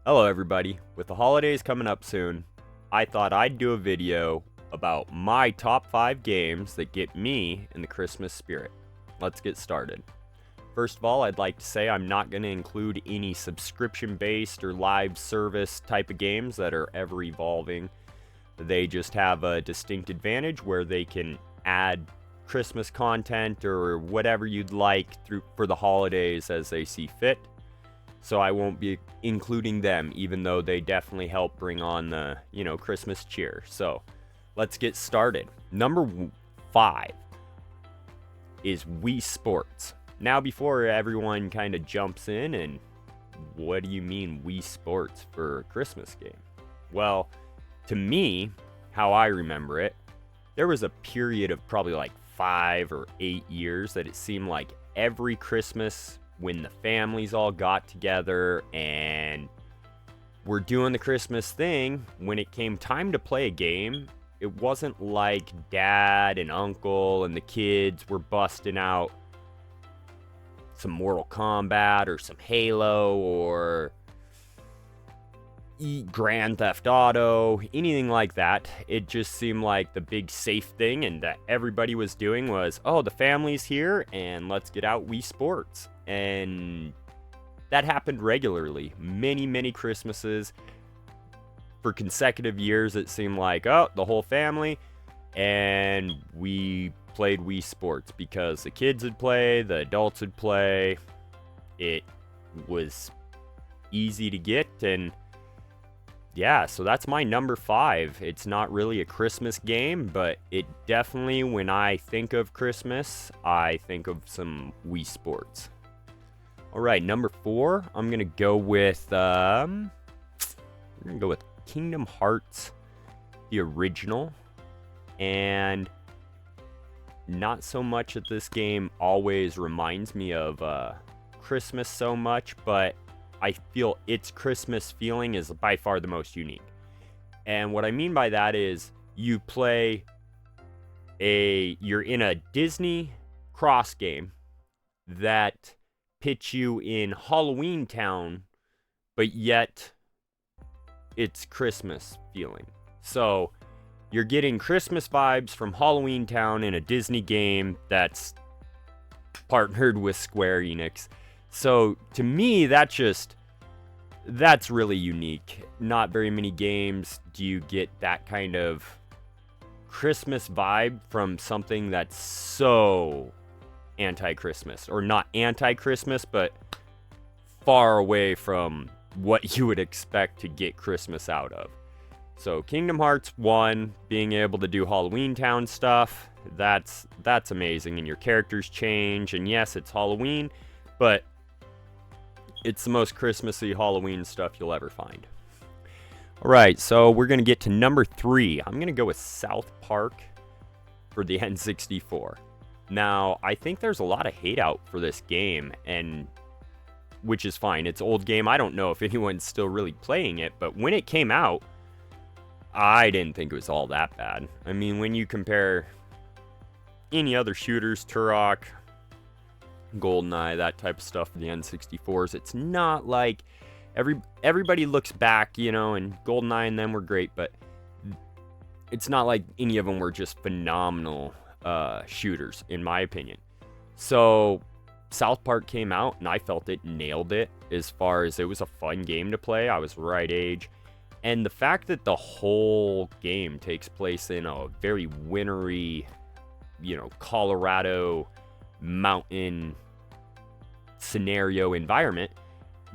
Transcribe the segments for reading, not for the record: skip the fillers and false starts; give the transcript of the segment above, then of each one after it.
Hello everybody. With the holidays coming up soon, I thought I'd do a video about my top 5 games that get me in the Christmas spirit. Let's get started. First of all, I'd like to say I'm not going to include any subscription-based or live service type of games that are ever evolving. They just have a distinct advantage where they can add Christmas content or whatever you'd like for the holidays as they see fit. So I won't be including them, even though they definitely help bring on the, Christmas cheer. So let's get started. Number 5 is Wii Sports. Now, before everyone kind of jumps in and what do you mean Wii Sports for a Christmas game? Well, to me, how I remember it, there was a period of probably like 5 or 8 years that it seemed like every Christmas when the families all got together and were doing the Christmas thing, when it came time to play a game, it wasn't like dad and uncle and the kids were busting out some Mortal Kombat or some Halo or Grand Theft Auto, anything like that. It just seemed like the big safe thing, and that everybody was doing was, oh, the family's here and let's get out Wii Sports. And that happened regularly, many Christmases for consecutive years. It seemed like, oh, the whole family, and we played Wii Sports because the kids would play, the adults would play. It was easy to get, and yeah, so that's my number 5. It's not really a Christmas game, but it definitely, when I think of Christmas, I think of some Wii Sports. All right, number 4, I'm gonna go with Kingdom Hearts, the original, and not so much that this game always reminds me of Christmas so much, but I feel its Christmas feeling is by far the most unique. And what I mean by that is you're in a Disney cross game that pits you in Halloween Town, but yet it's Christmas feeling. So you're getting Christmas vibes from Halloween Town in a Disney game that's partnered with Square Enix. So to me, that's really unique. Not very many games do you get that kind of Christmas vibe from something that's so anti-Christmas, or not anti-Christmas, but far away from what you would expect to get Christmas out of. So Kingdom Hearts 1, being able to do Halloween Town stuff, that's amazing, and your characters change, and yes, it's Halloween, but it's the most Christmassy Halloween stuff you'll ever find. All right, so we're going to get to number 3. I'm going to go with South Park for the N64. Now, I think there's a lot of hate out for this game, and which is fine. It's an old game. I don't know if anyone's still really playing it, but when it came out, I didn't think it was all that bad. I mean, when you compare any other shooters, Turok, GoldenEye, that type of stuff for the N64s, it's not like everybody looks back, and GoldenEye and them were great, but it's not like any of them were just phenomenal shooters, in my opinion. So South Park came out, and I felt it nailed it as far as it was a fun game to play. I was the right age. And the fact that the whole game takes place in a very wintry, Colorado mountain scenario environment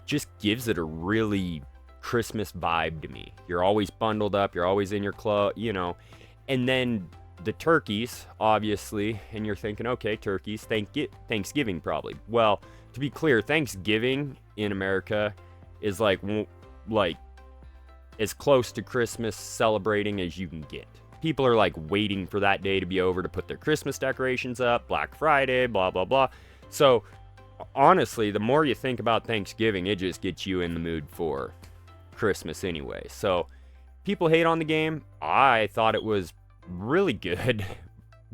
just gives it a really Christmas vibe to me. You're always bundled up, you're always in your clothes, and then the turkeys, obviously, and you're thinking, okay, turkeys, Thanksgiving probably. Well, to be clear, Thanksgiving in America is like as close to Christmas celebrating as you can get. People are like waiting for that day to be over to put their Christmas decorations up, Black Friday, blah, blah, blah. So honestly, the more you think about Thanksgiving, it just gets you in the mood for Christmas anyway. So people hate on the game. I thought it was really good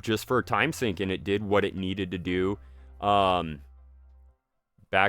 just for time sink, and it did what it needed to do back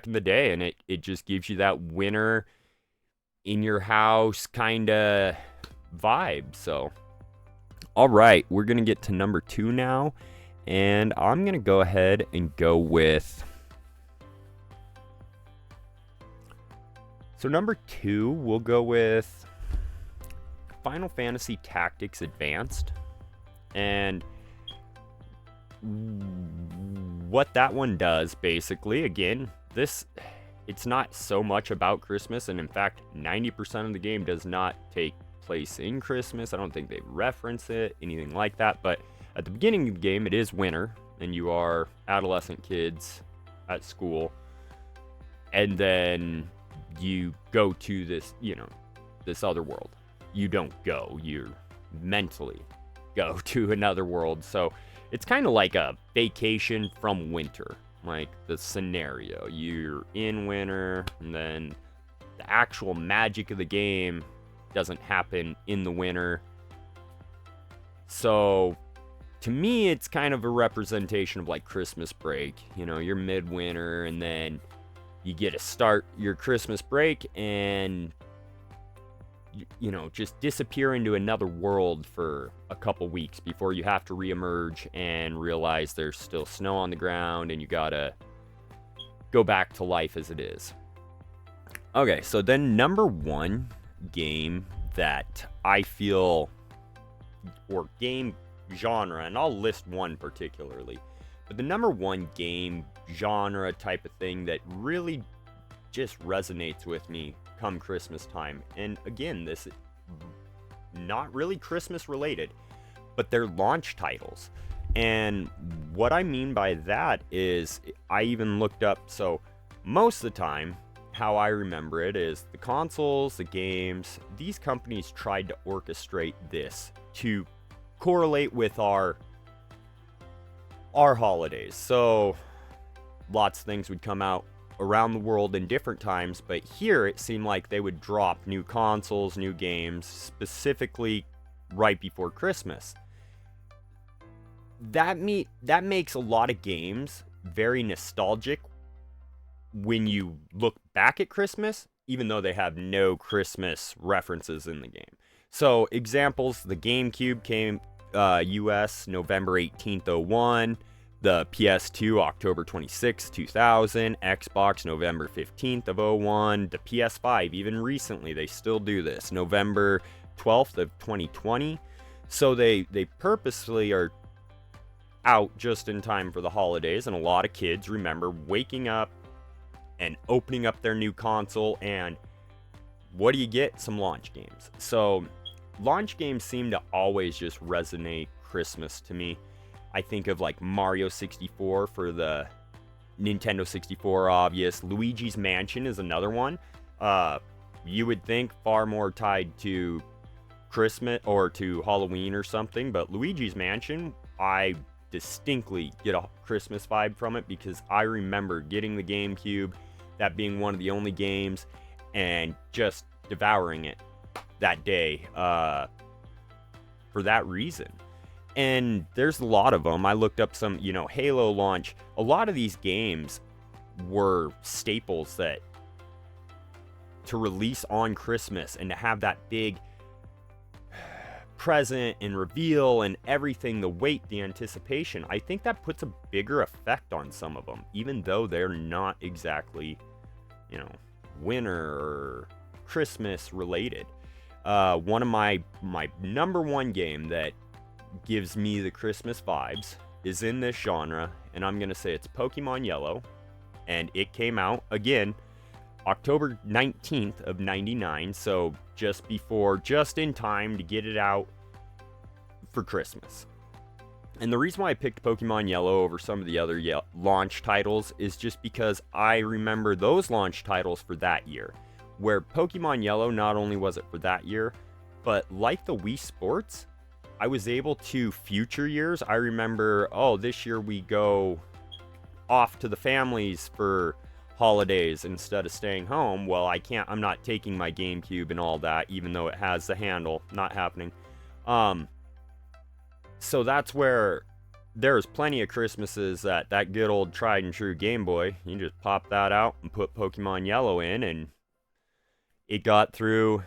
in the day, and it just gives you that winter in your house kind of vibe. So, all right, we're going to get to number 2 now. And I'm going to go ahead and go with... So number 2, we'll go with Final Fantasy Tactics Advanced. And what that one does, basically, again, it's not so much about Christmas. And in fact, 90% of the game does not take place in Christmas. I don't think they reference it, anything like that. But at the beginning of the game, it is winter, and you are adolescent kids at school. And then you go to this, this other world. You don't go, you mentally go to another world. So it's kind of like a vacation from winter, like the scenario. You're in winter, and then the actual magic of the game doesn't happen in the winter. So to me, it's kind of a representation of like Christmas break. You're midwinter, and then you get to start your Christmas break and, just disappear into another world for a couple weeks before you have to reemerge and realize there's still snow on the ground and you gotta go back to life as it is. Okay, so then number 1 game that I feel, or game genre, and I'll list one particularly, but the number 1 game genre type of thing that really just resonates with me come Christmas time. And again, this is not really Christmas related, but they're launch titles. And what I mean by that is, I even looked up, so most of the time, how I remember it is the consoles, the games, these companies tried to orchestrate this to correlate with our holidays. So lots of things would come out around the world in different times, but here it seemed like they would drop new consoles, new games, specifically right before Christmas. That makes a lot of games very nostalgic when you look back at Christmas, even though they have no Christmas references in the game. So examples, the GameCube came US November 18th, 01. The PS2, October 26, 2000. Xbox, November 15th of 01. The PS5, even recently, they still do this. November 12th of 2020. So they purposely are out just in time for the holidays. And a lot of kids remember waking up and opening up their new console. And what do you get? Some launch games. So launch games seem to always just resonate Christmas to me. I think of like Mario 64 for the Nintendo 64, obvious. Luigi's Mansion is another one. You would think far more tied to Christmas or to Halloween or something, but Luigi's Mansion, I distinctly get a Christmas vibe from it because I remember getting the GameCube, that being one of the only games, and just devouring it that day for that reason. And there's a lot of them. I looked up some, Halo launch. A lot of these games were staples that to release on Christmas and to have that big present and reveal and everything, the wait, the anticipation, I think that puts a bigger effect on some of them, even though they're not exactly, winter or Christmas related. One of my number 1 game that gives me the Christmas vibes is in this genre, and I'm gonna say it's Pokemon Yellow, and it came out again October 19th of 99, so just in time to get it out for Christmas. And the reason why I picked Pokemon Yellow over some of the other launch titles is just because I remember those launch titles for that year, where Pokemon Yellow, not only was it for that year, but like the Wii Sports, I was able to future years. I remember, this year we go off to the families for holidays instead of staying home. Well, I'm not taking my GameCube and all that, even though it has the handle. Not happening. So that's where there's plenty of Christmases that good old tried and true Game Boy, you just pop that out and put Pokemon Yellow in, and it got through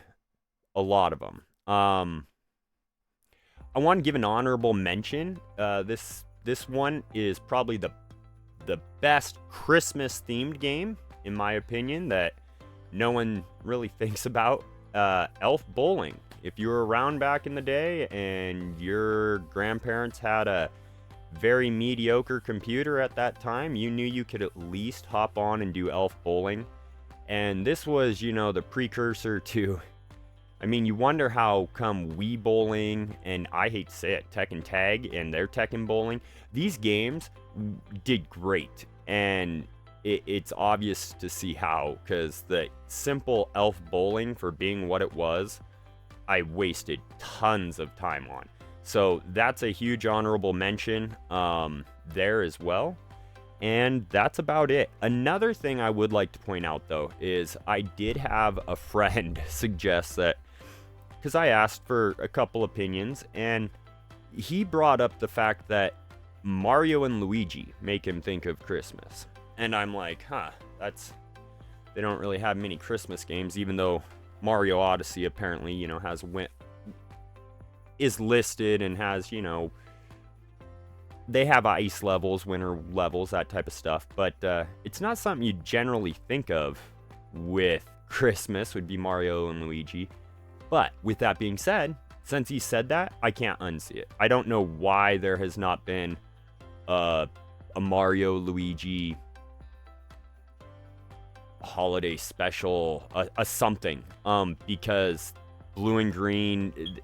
a lot of them. I want to give an honorable mention. This one is probably the best Christmas themed game, in my opinion, that no one really thinks about. Elf Bowling. If you were around back in the day and your grandparents had a very mediocre computer at that time, you knew you could at least hop on and do Elf Bowling. And this was, the precursor to, I mean, you wonder how come Wii Bowling, and I hate to say it, Tekken Tag and their Tekken Bowling, these games did great. And it's obvious to see how, because the simple Elf Bowling, for being what it was, I wasted tons of time on. So that's a huge honorable mention there as well. And that's about it. Another thing I would like to point out, though, is I did have a friend suggest that, because I asked for a couple opinions, and he brought up the fact that Mario and Luigi make him think of Christmas. And I'm like, they don't really have many Christmas games, even though Mario Odyssey apparently, is listed and has, they have ice levels, winter levels, that type of stuff. But it's not something you generally think of with Christmas, would be Mario and Luigi. But with that being said, since he said that, I can't unsee it. I don't know why there has not been a Mario Luigi holiday special, a something, because Blue and Green,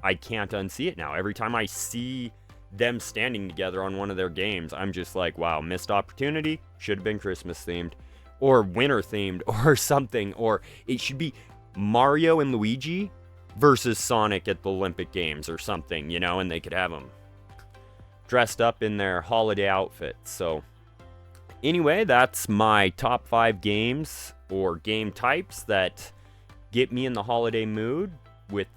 I can't unsee it now. Every time I see them standing together on one of their games, I'm just like, wow, missed opportunity. Should have been Christmas themed or winter themed or something, or it should be Mario and Luigi versus Sonic at the Olympic Games or something, and they could have them dressed up in their holiday outfits. So anyway, that's my top 5 games or game types that get me in the holiday mood with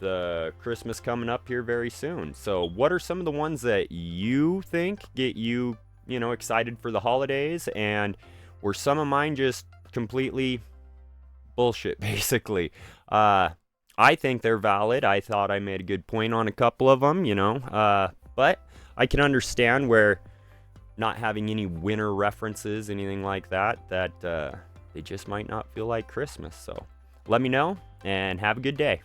Christmas coming up here very soon. So what are some of the ones that you think get you, excited for the holidays? And were some of mine just completely bullshit, basically? I think they're valid. I thought I made a good point on a couple of them, but I can understand where not having any winter references, anything like that, they just might not feel like Christmas. So let me know and have a good day.